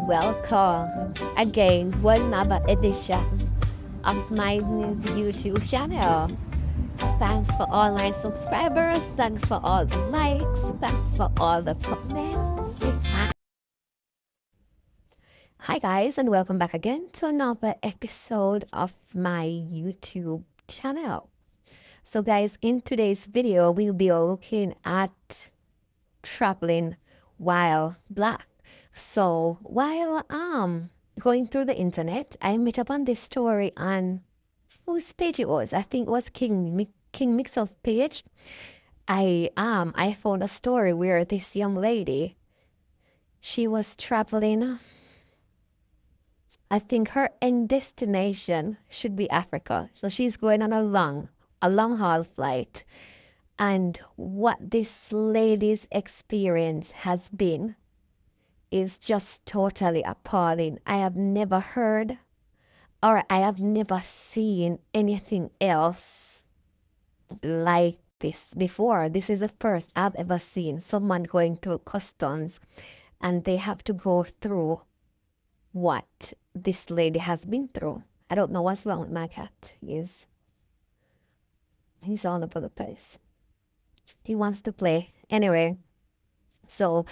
welcome again one another edition of my new YouTube channel. Thanks for all my subscribers, thanks for all the likes, thanks for all the comments. Hi guys, and welcome back again to another episode of my YouTube channel. So guys, in today's video we'll be looking at traveling while black. So while going through the internet, I met up on this story on whose page it was. I think it was King Mixoff page. I found a story where this young lady, she was traveling. I think her end destination should be Africa. So she's going on a long haul flight. And what this lady's experience has been is just totally appalling. I have never heard or I have never seen anything else like this before. This is the first I've ever seen someone going through customs and they have to go through what this lady has been through. I don't know what's wrong with my cat. He's all over the place. He wants to play. Anyway, so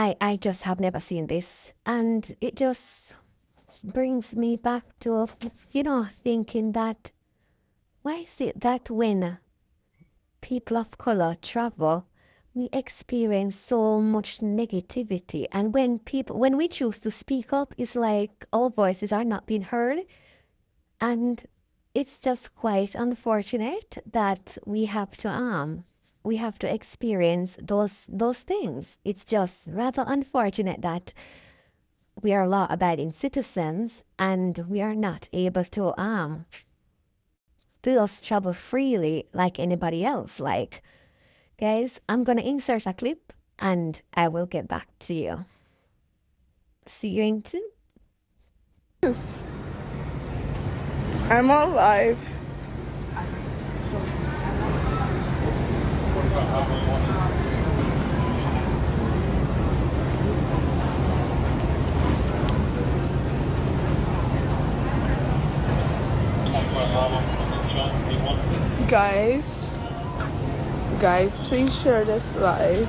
I just have never seen this, and it just brings me back to, thinking that why is it that when people of color travel, we experience so much negativity, and when we choose to speak up, it's like our voices are not being heard, and it's just quite unfortunate that we have to experience those things. It's just rather unfortunate that we are law-abiding citizens and we are not able to just travel freely like anybody else. Like, guys, I'm gonna insert a clip and I will get back to you. See you in two. I'm on live. Guys, please share this live.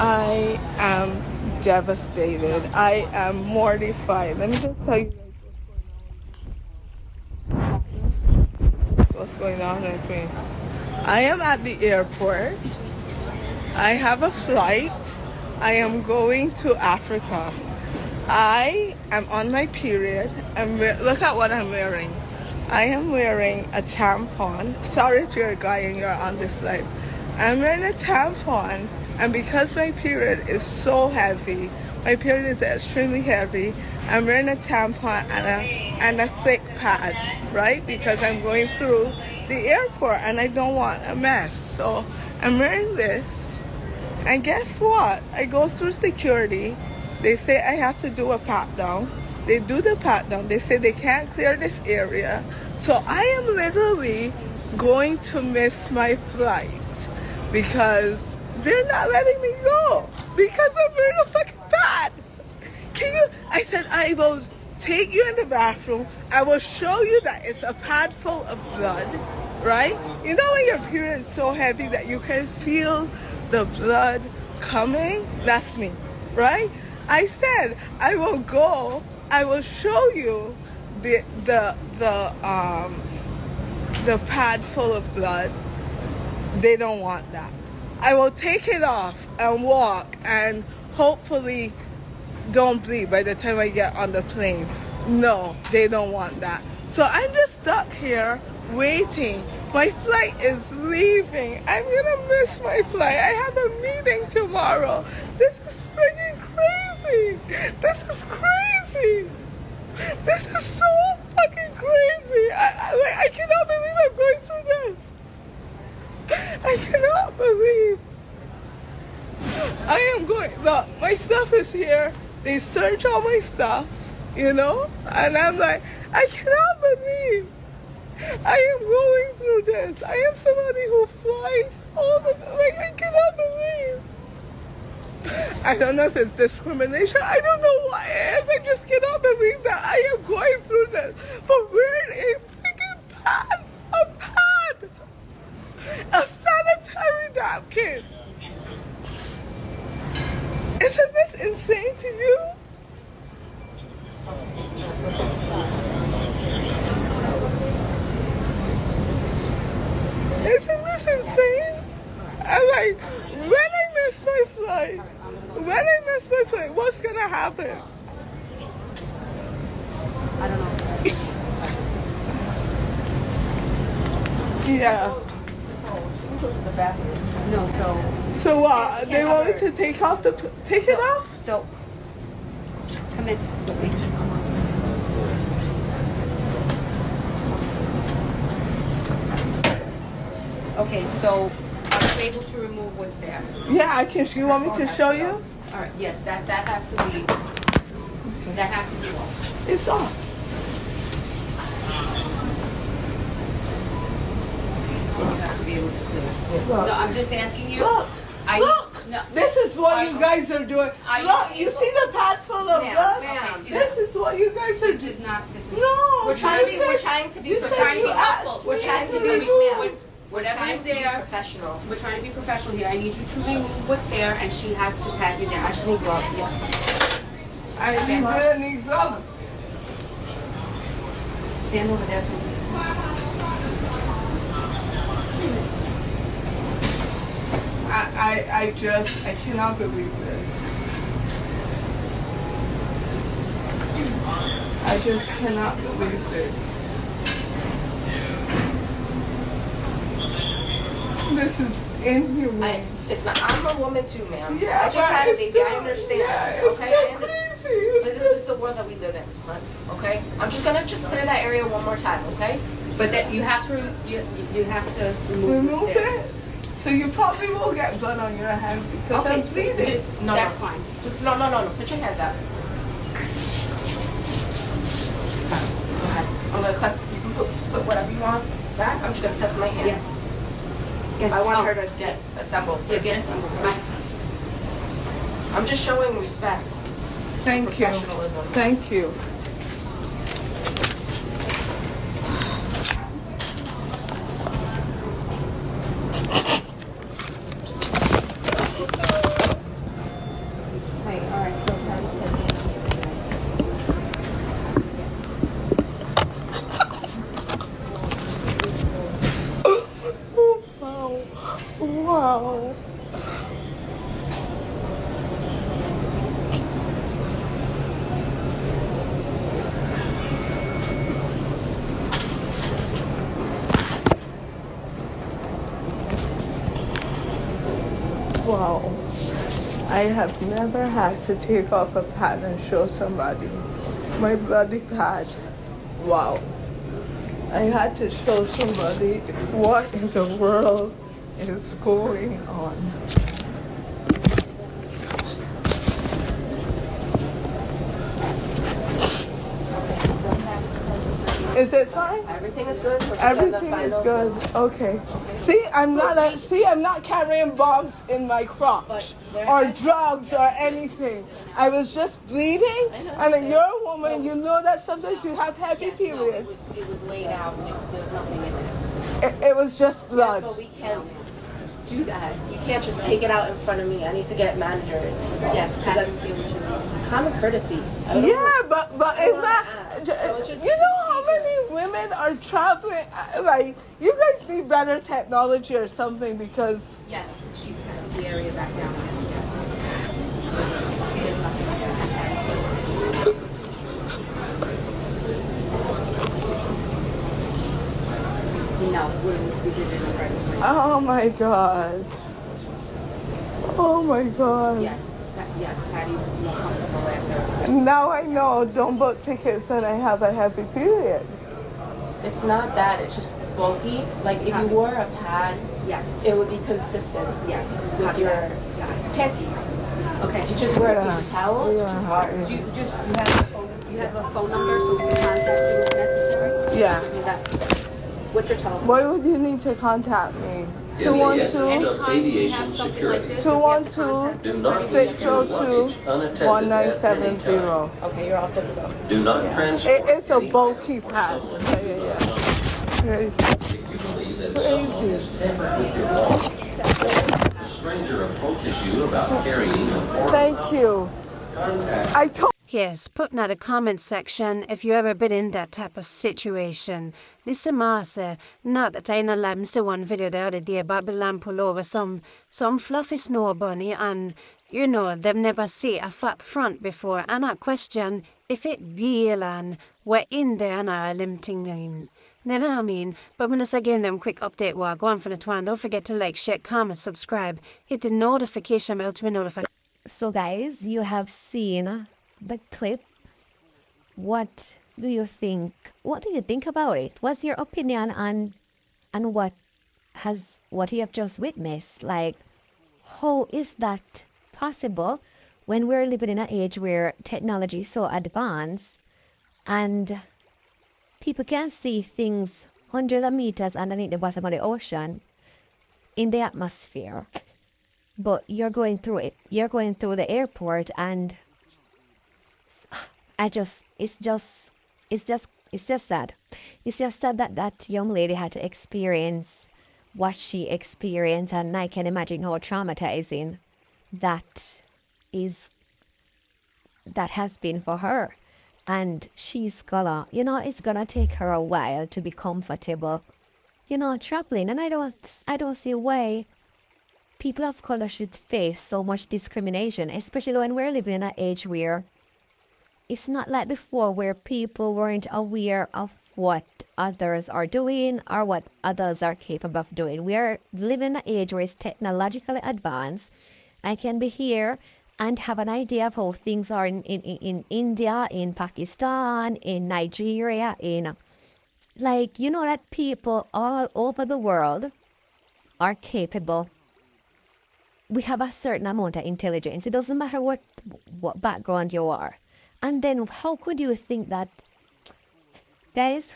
I am devastated. I am mortified. Let me just tell you what's going on with me. I am at the airport. I have a flight. I am going to Africa. I am on my period. Look at what I'm wearing. I am wearing a tampon. Sorry if you're a guy and you're on this live. I'm wearing a tampon, and because my period is so heavy, my period is extremely heavy, I'm wearing a tampon and a thick pad, right? Because I'm going through the airport and I don't want a mess. So I'm wearing this. And guess what? I go through security. They say I have to do a pat down. They do the pat down. They say they can't clear this area. So I am literally going to miss my flight because they're not letting me go because I'm wearing a fucking pad. I said, I will take you in the bathroom. I will show you that it's a pad full of blood, right? You know when your period is so heavy that you can feel the blood coming? That's me, right? I said, I will go. I will show you the pad full of blood. They don't want that. I will take it off and walk and hopefully don't bleed by the time I get on the plane. No, they don't want that. So I'm just stuck here waiting. My flight is leaving. I'm gonna miss my flight. I have a meeting tomorrow. This is freaking crazy. This is crazy. This is so fucking crazy. I cannot believe I'm going through this. I cannot believe. I am going, look, my stuff is here. They search all my stuff, and I'm like, I cannot believe I am going through this. I am somebody who flies all the time. Like, I cannot believe. I don't know if it's discrimination. I don't know what it is. I just cannot believe that I am going through this. But wearing a freaking pad, a sanitary napkin. Isn't this insane to you? Isn't this insane? I'm like, when I miss my flight, what's gonna happen? I don't know. Yeah. No, So they want me to take it off? so come in. Okay, so are you able to remove what's there? Yeah, I can. You want me to show you? All right. Yes, that has to be off. It's off. You have to be able to clear. Look. No, I'm just asking you. Look. I Look. no. This is what you guys are doing. Are you Look, you able- see the pad full of Ma'am, blood? ma'am. This is what you guys are This doing. is not. This is. No. We're trying to be you said you asked helpful. me We're trying to to be remove. whatever is there. Professional. We're trying to be professional here. I need you to remove what's there, and she has to pat you down. I just need gloves. I didn't need gloves. Stand over there. So I cannot believe this. I just cannot believe this. This is inhumane. It's not. I'm a woman too, ma'am. Yeah, I just but had a it's baby. still- I understand. yeah, it's Okay. still I under- crazy. It's But this still- is the world that we live in. Hun. Okay. I'm just gonna clear that area one more time. Okay. but that you have to you have to remove remove what's there. it. So you probably will get blood on your hands because Okay, I'm bleeding. it's- No, that's no. fine. Just, no. Put your hands up. Go ahead. I'm gonna test. You can put whatever you want back. I'm just gonna test my hands. Yes. I want her to get assembled. Yeah, get assembled. Right. I'm just showing respect. Thank you. Professionalism. Thank you. Wait. All right. Wow. Wow. Wow. I have never had to take off a pad and show somebody my bloody pad. Wow. I had to show somebody what in the world is going on. Is it fine? Everything is good. We're just at the Everything is final- good. Okay. See, I'm not carrying bombs in my crotch But there or has- drugs or anything. I was just bleeding, and you're a woman. You know that sometimes you have heavy Yes, no, periods. it was laid out. There's nothing in there. It was just blood. But we can't do that. You can't just take it out in front of me. I need to get managers. Yes, Because pat and that's see what you need. common courtesy. I don't Yeah, know. but it's wanna not. ask. So it's just You know how many women are traveling? Like, you guys need better technology or something because. Yes, she pat the area back down again. Yes. There's nothing there. No, we did it in the right. Oh my god. Oh my god. Yes, yes, Patty was more comfortable after. Now I know. Don't book tickets when I have a heavy period. It's not that. It's just bulky. Like if you wore a pad, Yes, it would be consistent yes. with Copy your that. Got it. panties. Okay. If you just wear a Yeah. paper towel, it's too Yeah. hard. Do you have a phone number so we can contact you if necessary? Yeah. Give me that. What's your telephone? Why would you need to contact me Two one two. Anytime we have something like this, if we have 212 contact, Do not leave 602 luggage unattended at any 1970. time. okay, you're all set to go. Do not transport. It's a any bulky pad. Yeah. Crazy. If you believe that someone has tampered with your luggage, a stranger approaches you about carrying a foreign Thank you. contact. I told Yes, put in the comment section if you ever been in that type of situation. Listen, Marcia, not that I know lambs the one video the other day about the lamb pull over some fluffy snow bunny and, you know, they've never seen a flat front before and I question if it real and we're in there and I limiting them. You know what I mean? But when I give them quick update while go on for the twine, don't forget to like, share, comment, subscribe, hit the notification bell to be notified. So guys, you have seen the clip. What do you think? What do you think about it? What's your opinion on what you have just witnessed? Like, how is that possible when we're living in an age where technology is so advanced and people can see things hundreds of meters underneath the bottom of the ocean in the atmosphere? But you're going through it. You're going through the airport and it's just sad. It's just sad that that young lady had to experience what she experienced, and I can imagine how traumatizing that has been for her. And she's gonna, it's gonna take her a while to be comfortable, traveling. And I don't see why people of color should face so much discrimination, especially when we're living in an age where it's not like before, where people weren't aware of what others are doing or what others are capable of doing. We are living in an age where it's technologically advanced. I can be here and have an idea of how things are in India, in Pakistan, in Nigeria, that people all over the world are capable. We have a certain amount of intelligence. It doesn't matter what background you are. And then how could you think that, guys,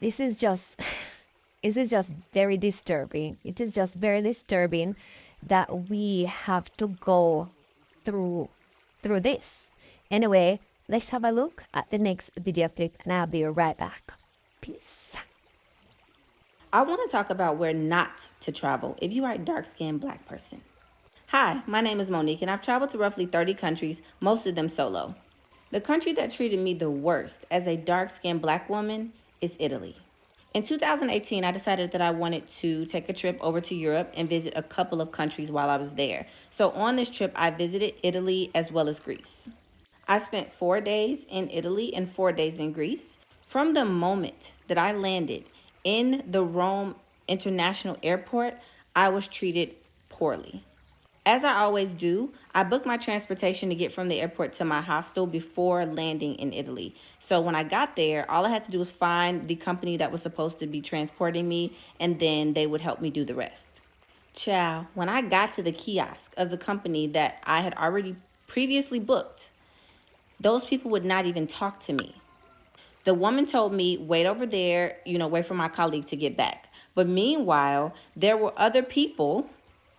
this is just very disturbing. It is just very disturbing that we have to go through this. Anyway, let's have a look at the next video clip and I'll be right back. Peace. I want to talk about where not to travel if you are a dark-skinned Black person. Hi, my name is Monique and I've traveled to roughly 30 countries, most of them solo. The country that treated me the worst as a dark-skinned Black woman is Italy. In 2018, I decided that I wanted to take a trip over to Europe and visit a couple of countries while I was there. So on this trip, I visited Italy as well as Greece. I spent 4 days in Italy and 4 days in Greece. From the moment that I landed in the Rome International Airport, I was treated poorly. As I always do, I booked my transportation to get from the airport to my hostel before landing in Italy. So when I got there, all I had to do was find the company that was supposed to be transporting me, and then they would help me do the rest. Ciao. When I got to the kiosk of the company that I had already previously booked, those people would not even talk to me. The woman told me, wait over there, wait for my colleague to get back. But meanwhile, there were other people,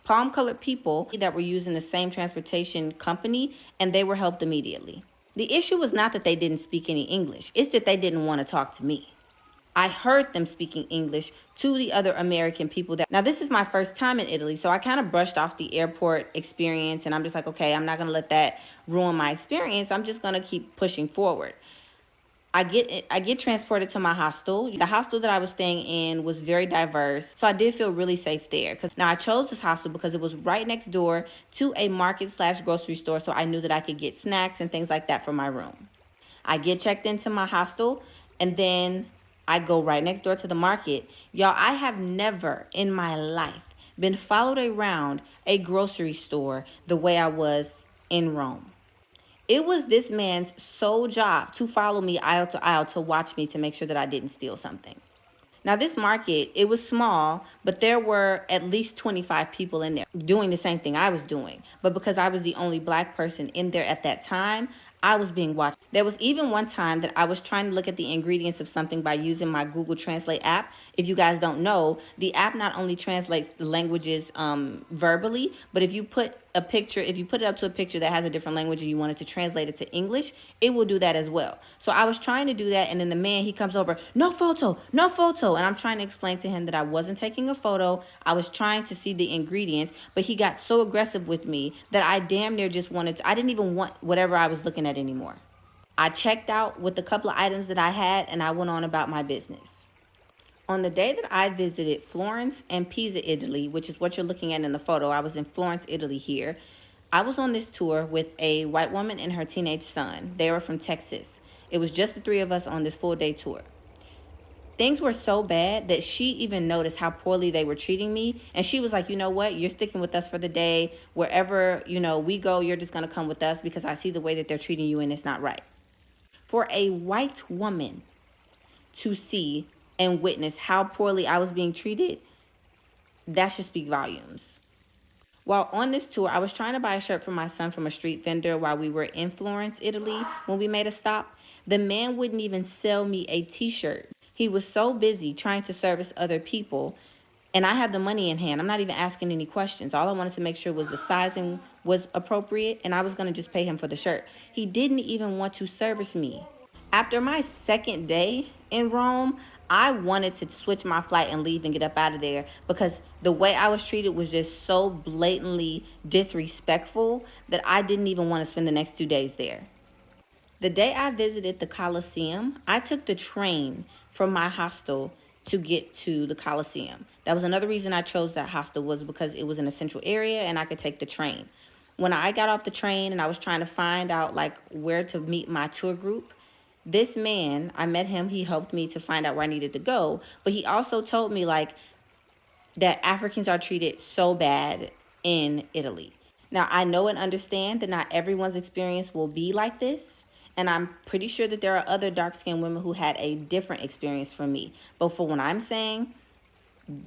palm-colored people that were using the same transportation company, and they were helped immediately. The issue was not that they didn't speak any English. It's that they didn't want to talk to me. I heard them speaking English to the other American people. Now, this is my first time in Italy, so I kind of brushed off the airport experience, and I'm just like, okay, I'm not going to let that ruin my experience. I'm just going to keep pushing forward. I get transported to my hostel. The hostel that I was staying in was very diverse, so I did feel really safe there. Now, I chose this hostel because it was right next door to a market/grocery store, so I knew that I could get snacks and things like that for my room. I get checked into my hostel, and then I go right next door to the market. Y'all, I have never in my life been followed around a grocery store the way I was in Rome. It was this man's sole job to follow me aisle to aisle to watch me to make sure that I didn't steal something. Now, this market, it was small, but there were at least 25 people in there doing the same thing I was doing. But because I was the only Black person in there at that time, I was being watched. There was even one time that I was trying to look at the ingredients of something by using my Google Translate app. If you guys don't know, the app not only translates the languages verbally, but if you put it up to a picture that has a different language and you want it to translate it to English, it will do that as well. So I was trying to do that, and then the man, he comes over, no photo, no photo. And I'm trying to explain to him that I wasn't taking a photo. I was trying to see the ingredients, but he got so aggressive with me that I damn near just I didn't even want whatever I was looking at anymore. I checked out with the couple of items that I had, and I went on about my business. On the day that I visited Florence and Pisa, Italy, which is what you're looking at in the photo, I was in Florence, Italy here. I was on this tour with a white woman and her teenage son. They were from Texas. It was just the three of us on this full-day tour. Things were so bad that she even noticed how poorly they were treating me. And she was like, you know what? You're sticking with us for the day. Wherever, we go, you're just going to come with us because I see the way that they're treating you and it's not right. For a white woman to see and witness how poorly I was being treated, that should speak volumes. While on this tour, I was trying to buy a shirt for my son from a street vendor while we were in Florence, Italy, when we made a stop. The man wouldn't even sell me a t-shirt. He was so busy trying to service other people, and I have the money in hand. I'm not even asking any questions. All I wanted to make sure was the sizing was appropriate, and I was going to just pay him for the shirt. He didn't even want to service me. After my second day in Rome, I wanted to switch my flight and leave and get up out of there because the way I was treated was just so blatantly disrespectful that I didn't even want to spend the next 2 days there. The day I visited the Colosseum, I took the train from my hostel to get to the Colosseum. That was another reason I chose that hostel, was because it was in a central area and I could take the train. When I got off the train and I was trying to find out where to meet my tour group, this man, I met him, he helped me to find out where I needed to go, but he also told me that Africans are treated so bad in Italy. Now, I know and understand that not everyone's experience will be like this, and I'm pretty sure that there are other dark-skinned women who had a different experience from me. But for what I'm saying,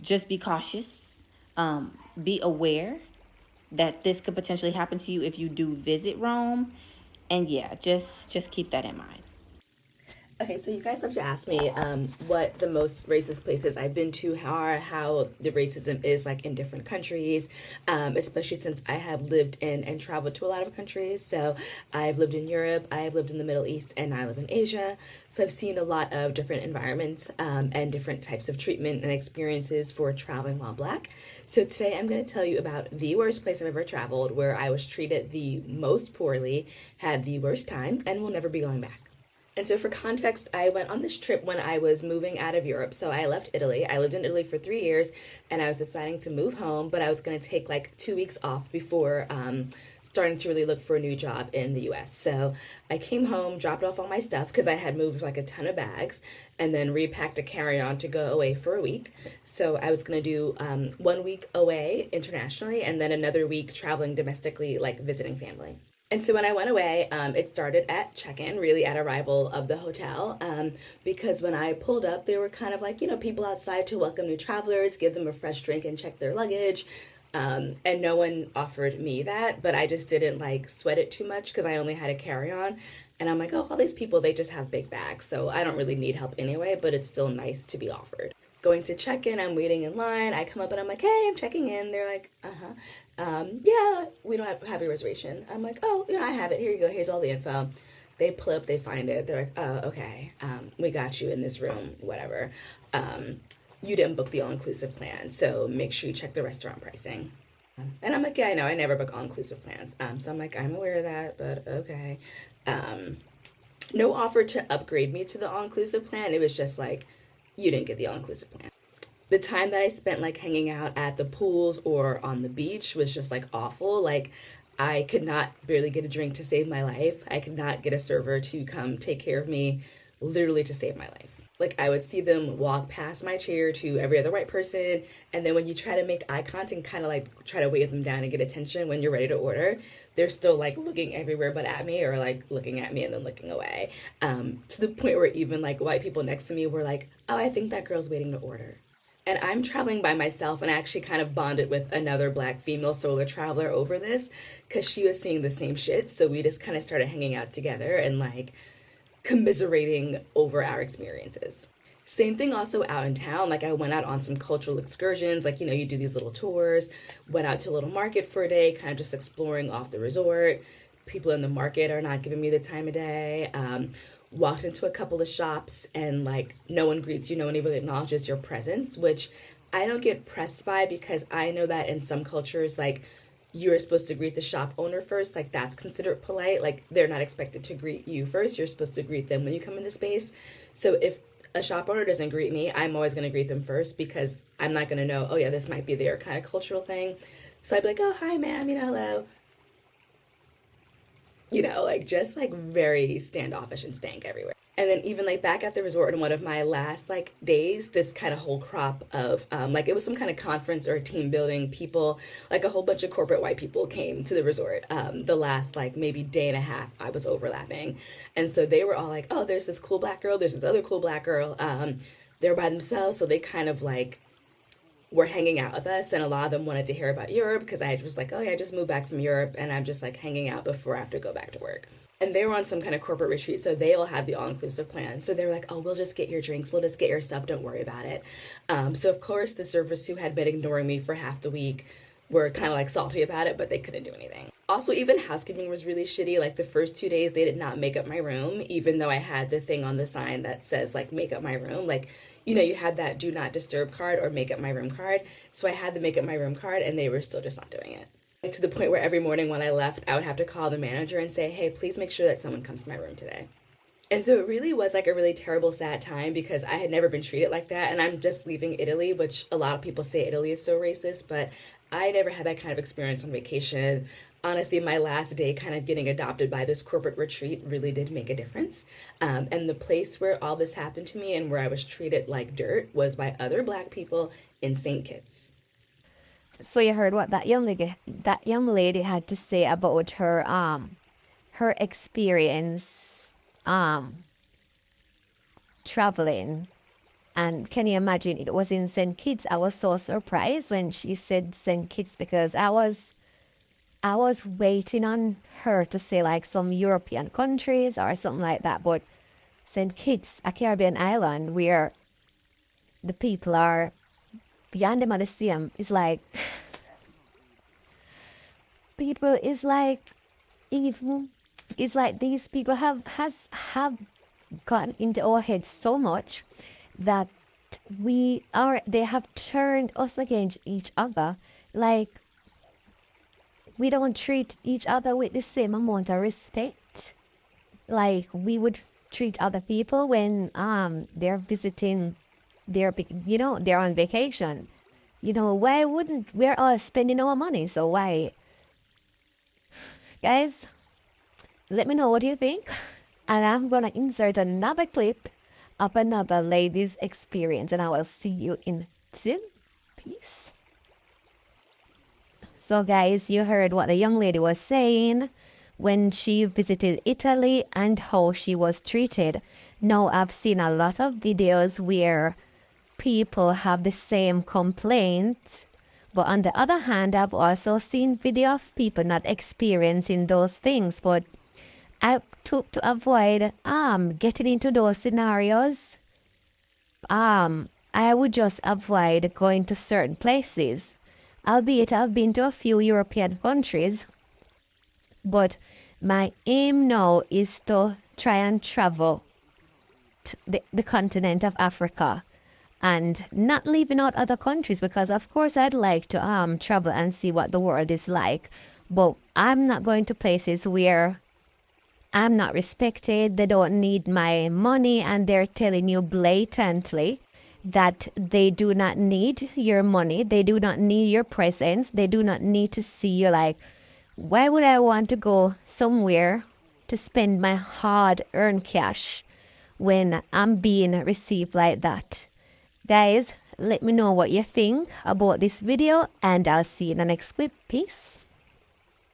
just be cautious, be aware that this could potentially happen to you if you do visit Rome, and yeah, just keep that in mind. Okay, so you guys have to ask me what the most racist places I've been to are, how the racism is in different countries, especially since I have lived in and traveled to a lot of countries. So I've lived in Europe, I've lived in the Middle East, and I live in Asia. So I've seen a lot of different environments and different types of treatment and experiences for traveling while Black. So today I'm going to tell you about the worst place I've ever traveled, where I was treated the most poorly, had the worst time, and will never be going back. And so for context, I went on this trip when I was moving out of Europe. So I left Italy. I lived in Italy for 3 years, and I was deciding to move home, but I was going to take 2 weeks off before starting to really look for a new job in the US. So I came home, dropped off all my stuff because I had moved a ton of bags, and then repacked a carry-on to go away for a week. So I was going to do 1 week away internationally, and then another week traveling domestically, visiting family. And so when I went away, it started at check-in, really at arrival of the hotel, because when I pulled up, there were kind of people outside to welcome new travelers, give them a fresh drink and check their luggage. And no one offered me that, but I just didn't sweat it too much because I only had a carry-on. And I'm all these people, they just have big bags, so I don't really need help anyway, but it's still nice to be offered. Going to check in, I'm waiting in line. I come up and I'm hey, I'm checking in. They're yeah, we don't have your reservation. I'm oh, I have it. Here you go. Here's all the info. They pull up, they find it. They're oh, okay. We got you in this room, whatever. You didn't book the all-inclusive plan, so make sure you check the restaurant pricing. And I'm yeah, I know, I never book all-inclusive plans. So I'm I'm aware of that, but okay. No offer to upgrade me to the all-inclusive plan. It was just you didn't get the all-inclusive plan. The time that I spent hanging out at the pools or on the beach was just awful. I could not barely get a drink to save my life. I could not get a server to come take care of me, literally to save my life. I would see them walk past my chair to every other white person, and then when you try to make eye contact and kind of try to wave them down and get attention when you're ready to order, they're still looking everywhere but at me, or looking at me and then looking away. To the point where even white people next to me were oh, I think that girl's waiting to order. And I'm traveling by myself, and I actually kind of bonded with another Black female solo traveler over this because she was seeing the same shit. So we just kind of started hanging out together and like commiserating over our experiences. Same thing also out in town. Like I went out on some cultural excursions, like, you know, you do these little tours, went out to a little market for a day, kind of just exploring off the resort. People in the market are not giving me the time of day. Walked into a couple of shops and like no one greets you, no one even acknowledges your presence, which I don't get pressed by because I know that in some cultures, like you're supposed to greet the shop owner first, like that's considered polite. Like they're not expected to greet you first. You're supposed to greet them when you come into space. So if a shop owner doesn't greet me, I'm always going to greet them first because I'm not going to know, oh yeah, this might be their kind of cultural thing. So I'd be like, oh, hi, ma'am, you know, hello. You know, like just like very standoffish and stank everywhere. And then even like back at the resort in one of my last like days, this kind of whole crop of like it was some kind of conference or team building people, like a whole bunch of corporate white people came to the resort the last like maybe day and a half I was overlapping. And so they were all like, oh, there's this cool Black girl, there's this other cool Black girl. They're by themselves, so they kind of like were hanging out with us, and a lot of them wanted to hear about Europe because I was like, oh yeah, I just moved back from Europe and I'm just like hanging out before I have to go back to work. And they were on some kind of corporate retreat, so they all had the all-inclusive plan. So they were like, oh, we'll just get your drinks, we'll just get your stuff, don't worry about it. So of course the servers who had been ignoring me for half the week were kind of like salty about it, but they couldn't do anything. Also, even housekeeping was really shitty. Like the first 2 days they did not make up my room, even though I had the thing on the sign that says like make up my room. Like, you know, you had that do not disturb card or make up my room card. So I had the make up my room card and they were still just not doing it. To the point where every morning when I left, I would have to call the manager and say, hey, please make sure that someone comes to my room today. And so it really was like a really terrible, sad time because I had never been treated like that. And I'm just leaving Italy, which a lot of people say Italy is so racist, but I never had that kind of experience on vacation. Honestly, my last day kind of getting adopted by this corporate retreat really did make a difference. And the place where all this happened to me and where I was treated like dirt was by other Black people in St. Kitts. So you heard what that young lady had to say about her her experience traveling. And can you imagine, it was in St. Kitts. I was so surprised when she said St. Kitts because I was waiting on her to say like some European countries or something like that, but St. Kitts, a Caribbean island where the people are beyond them at the same, is like people is like even it's like these people have gotten into our heads so much that they have turned us against each other. Like we don't treat each other with the same amount of respect like we would treat other people when they're visiting they're on vacation. You know, why wouldn't we're all spending our money, so why? Guys, let me know what you think, and I'm gonna insert another clip of another lady's experience, and I will see you in 2. Peace. So guys, you heard what the young lady was saying when she visited Italy and how she was treated. Now I've seen a lot of videos where people have the same complaint, but on the other hand, I've also seen video of people not experiencing those things. But I took to avoid getting into those scenarios. I would just avoid going to certain places. Albeit I've been to a few European countries, but my aim now is to try and travel to the continent of Africa and not leaving out other countries, because of course I'd like to travel and see what the world is like, but I'm not going to places where I'm not respected, they don't need my money, and they're telling you blatantly that they do not need your money, they do not need your presence, they do not need to see you. Like, why would I want to go somewhere to spend my hard-earned cash when I'm being received like that? Guys, let me know what you think about this video, and I'll see you in the next clip. Peace.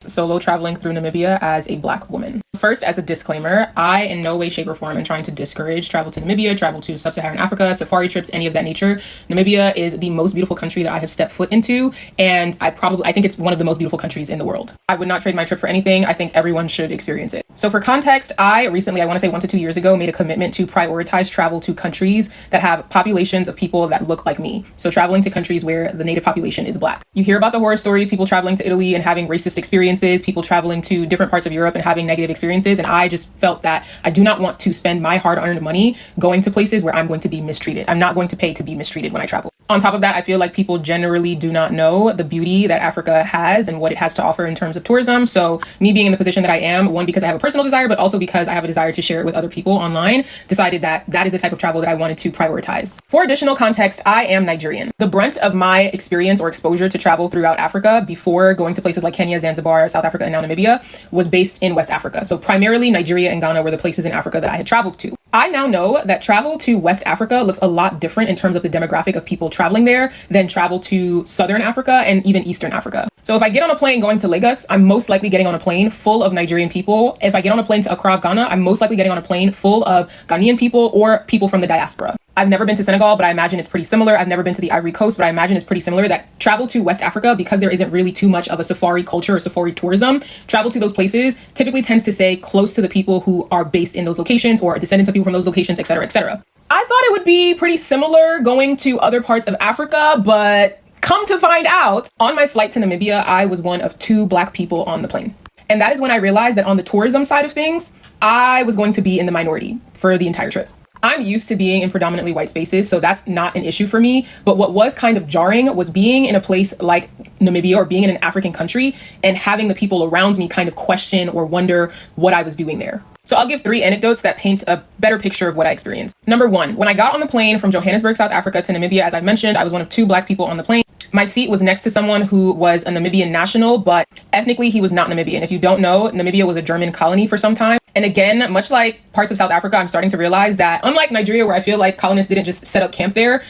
Solo traveling through Namibia as a Black woman. First, as a disclaimer, I in no way, shape, or form am trying to discourage travel to Namibia, travel to sub-Saharan Africa, safari trips, any of that nature. Namibia is the most beautiful country that I have stepped foot into, and I think it's one of the most beautiful countries in the world. I would not trade my trip for anything. I think everyone should experience it. So for context, I recently, I want to say 1 to 2 years ago, made a commitment to prioritize travel to countries that have populations of people that look like me. So traveling to countries where the native population is Black. You hear about the horror stories, people traveling to Italy and having racist experiences, people traveling to different parts of Europe and having negative experiences. And I just felt that I do not want to spend my hard-earned money going to places where I'm going to be mistreated. I'm not going to pay to be mistreated when I travel. On top of that, I feel like people generally do not know the beauty that Africa has and what it has to offer in terms of tourism. So me being in the position that I am, one, because I have a personal desire, but also because I have a desire to share it with other people online, decided that that is the type of travel that I wanted to prioritize. For additional context, I am Nigerian. The brunt of my experience or exposure to travel throughout Africa before going to places like Kenya, Zanzibar, South Africa, and now Namibia was based in West Africa. So primarily Nigeria and Ghana were the places in Africa that I had traveled to. I now know that travel to West Africa looks a lot different in terms of the demographic of people traveling there than travel to Southern Africa and even Eastern Africa. So if I get on a plane going to Lagos, I'm most likely getting on a plane full of Nigerian people. If I get on a plane to Accra, Ghana, I'm most likely getting on a plane full of Ghanaian people or people from the diaspora. I've never been to Senegal, but I imagine it's pretty similar. I've never been to the Ivory Coast, but I imagine it's pretty similar that travel to West Africa, because there isn't really too much of a safari culture or safari tourism, travel to those places typically tends to stay close to the people who are based in those locations or descendants of people from those locations, et cetera, et cetera. I thought it would be pretty similar going to other parts of Africa, but come to find out, on my flight to Namibia, I was one of 2 Black people on the plane. And that is when I realized that on the tourism side of things, I was going to be in the minority for the entire trip. I'm used to being in predominantly white spaces, so that's not an issue for me. But what was kind of jarring was being in a place like Namibia or being in an African country and having the people around me kind of question or wonder what I was doing there. So I'll give 3 anecdotes that paint a better picture of what I experienced. Number 1, when I got on the plane from Johannesburg, South Africa to Namibia, as I mentioned, I was one of 2 Black people on the plane. My seat was next to someone who was a Namibian national, but ethnically he was not Namibian. If you don't know, Namibia was a German colony for some time. And again, much like parts of South Africa, I'm starting to realize that unlike Nigeria, where I feel like colonists didn't just set up camp there,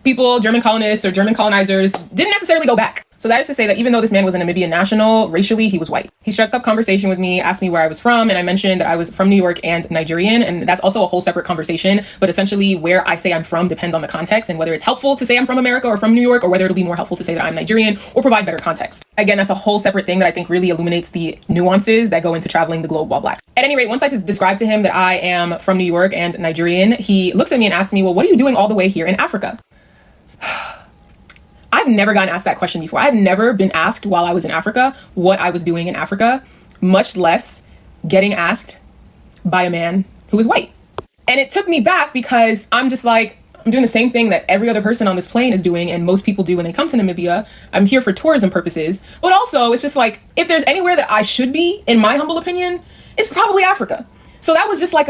people, German colonists or German colonizers, didn't necessarily go back. So that is to say that even though this man was a Namibian national, racially, he was white. He struck up conversation with me, asked me where I was from, and I mentioned that I was from New York and Nigerian, and that's also a whole separate conversation. But essentially, where I say I'm from depends on the context and whether it's helpful to say I'm from America or from New York, or whether it'll be more helpful to say that I'm Nigerian or provide better context. Again, that's a whole separate thing that I think really illuminates the nuances that go into traveling the globe while Black. At any rate, once I just described to him that I am from New York and Nigerian, he looks at me and asks me, well, what are you doing all the way here in Africa? I've never gotten asked that question before. I've never been asked while I was in Africa what I was doing in Africa, much less getting asked by a man who is white. And it took me back because I'm just like, I'm doing the same thing that every other person on this plane is doing and most people do when they come to Namibia. I'm here for tourism purposes, but also it's just like, if there's anywhere that I should be, in my humble opinion, it's probably Africa. So that was just like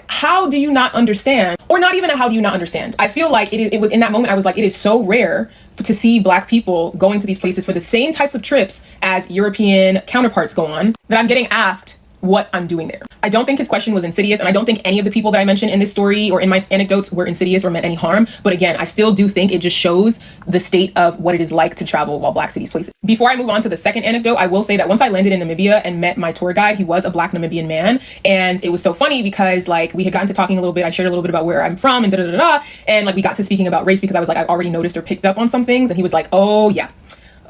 how do you not understand? Or not even a how do you not understand? I feel like it was in that moment, I was like, it is so rare to see Black people going to these places for the same types of trips as European counterparts go on, that I'm getting asked what I'm doing there. I don't think his question was insidious, and I don't think any of the people that I mentioned in this story or in my anecdotes were insidious or meant any harm. But again, I still do think it just shows the state of what it is like to travel while Black to these places. Before I move on to the second anecdote, I will say that once I landed in Namibia and met my tour guide, he was a Black Namibian man. And it was so funny because like we had gotten to talking a little bit. I shared a little bit about where I'm from and and like we got to speaking about race because I was like, I already noticed or picked up on some things. And he was like, oh yeah.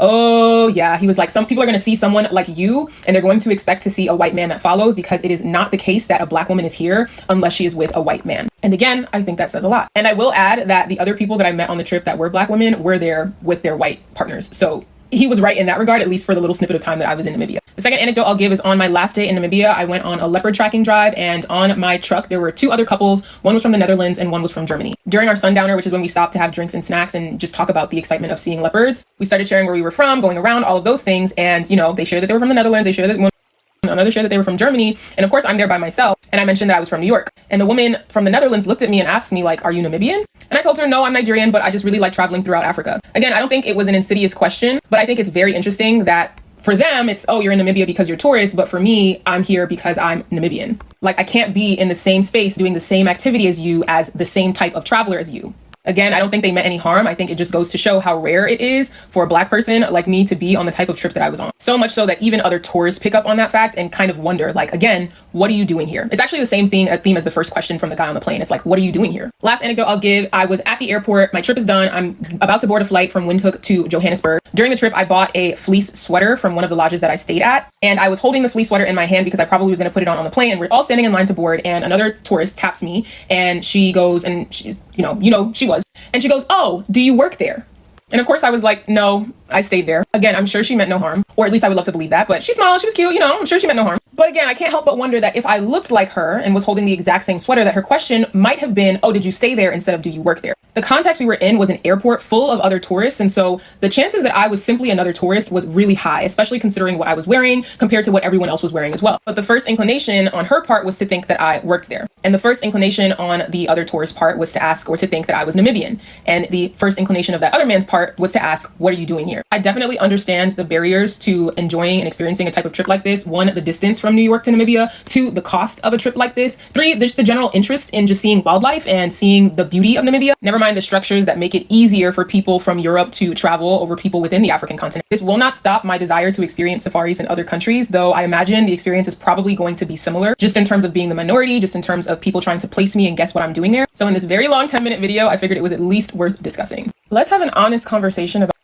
He was like, some people are going to see someone like you and they're going to expect to see a white man that follows, because it is not the case that a Black woman is here unless she is with a white man. And again, I think that says a lot. And I will add that the other people that I met on the trip that were Black women were there with their white partners. So he was right in that regard, at least for the little snippet of time that I was in Namibia. The second anecdote I'll give is on my last day in Namibia. I went on a leopard tracking drive, and on my truck, there were 2 other couples. One was from the Netherlands and one was from Germany. During our sundowner, which is when we stopped to have drinks and snacks and just talk about the excitement of seeing leopards, we started sharing where we were from, going around, all of those things. And, you know, they shared that they were from the Netherlands. They shared that another shared that they were from Germany. And of course, I'm there by myself. And I mentioned that I was from New York. And the woman from the Netherlands looked at me and asked me, like, are you Namibian? And I told her, no, I'm Nigerian, but I just really like traveling throughout Africa. Again, I don't think it was an insidious question, but I think it's very interesting that for them, it's, oh, you're in Namibia because you're tourist. But for me, I'm here because I'm Namibian. Like, I can't be in the same space doing the same activity as you as the same type of traveler as you. Again, I don't think they meant any harm. I think it just goes to show how rare it is for a Black person like me to be on the type of trip that I was on. So much so that even other tourists pick up on that fact and kind of wonder, like, again, what are you doing here? It's actually the same theme as the first question from the guy on the plane. It's like, what are you doing here? Last anecdote I'll give, I was at the airport. My trip is done. I'm about to board a flight from Windhoek to Johannesburg. During the trip, I bought a fleece sweater from one of the lodges that I stayed at. And I was holding the fleece sweater in my hand because I probably was going to put it on the plane. And we're all standing in line to board. And another tourist taps me and she goes, and she, she was. And she goes, "Oh, do you work there?" And of course I was like, "No, I stayed there." Again, I'm sure she meant no harm, or at least I would love to believe that, but she smiled, she was cute, I'm sure she meant no harm. But again, I can't help but wonder that if I looked like her and was holding the exact same sweater, that her question might have been, "Oh, did you stay there?" instead of "Do you work there?" The context we were in was an airport full of other tourists, and so the chances that I was simply another tourist was really high, especially considering what I was wearing compared to what everyone else was wearing as well. But the first inclination on her part was to think that I worked there. And the first inclination on the other tourist part was to ask or to think that I was Namibian. And the first inclination of that other man's part was to ask, "What are you doing here?" I definitely understand the barriers to enjoying and experiencing a type of trip like this. 1, the distance from New York to Namibia. 2, the cost of a trip like this. 3, there's the general interest in just seeing wildlife and seeing the beauty of Namibia. Never mind the structures that make it easier for people from Europe to travel over people within the African continent. This will not stop my desire to experience safaris in other countries, though I imagine the experience is probably going to be similar, just in terms of being the minority, just in terms of people trying to place me and guess what I'm doing there. So in this very long 10-minute video, I figured it was at least worth discussing. Let's have an honest conversation about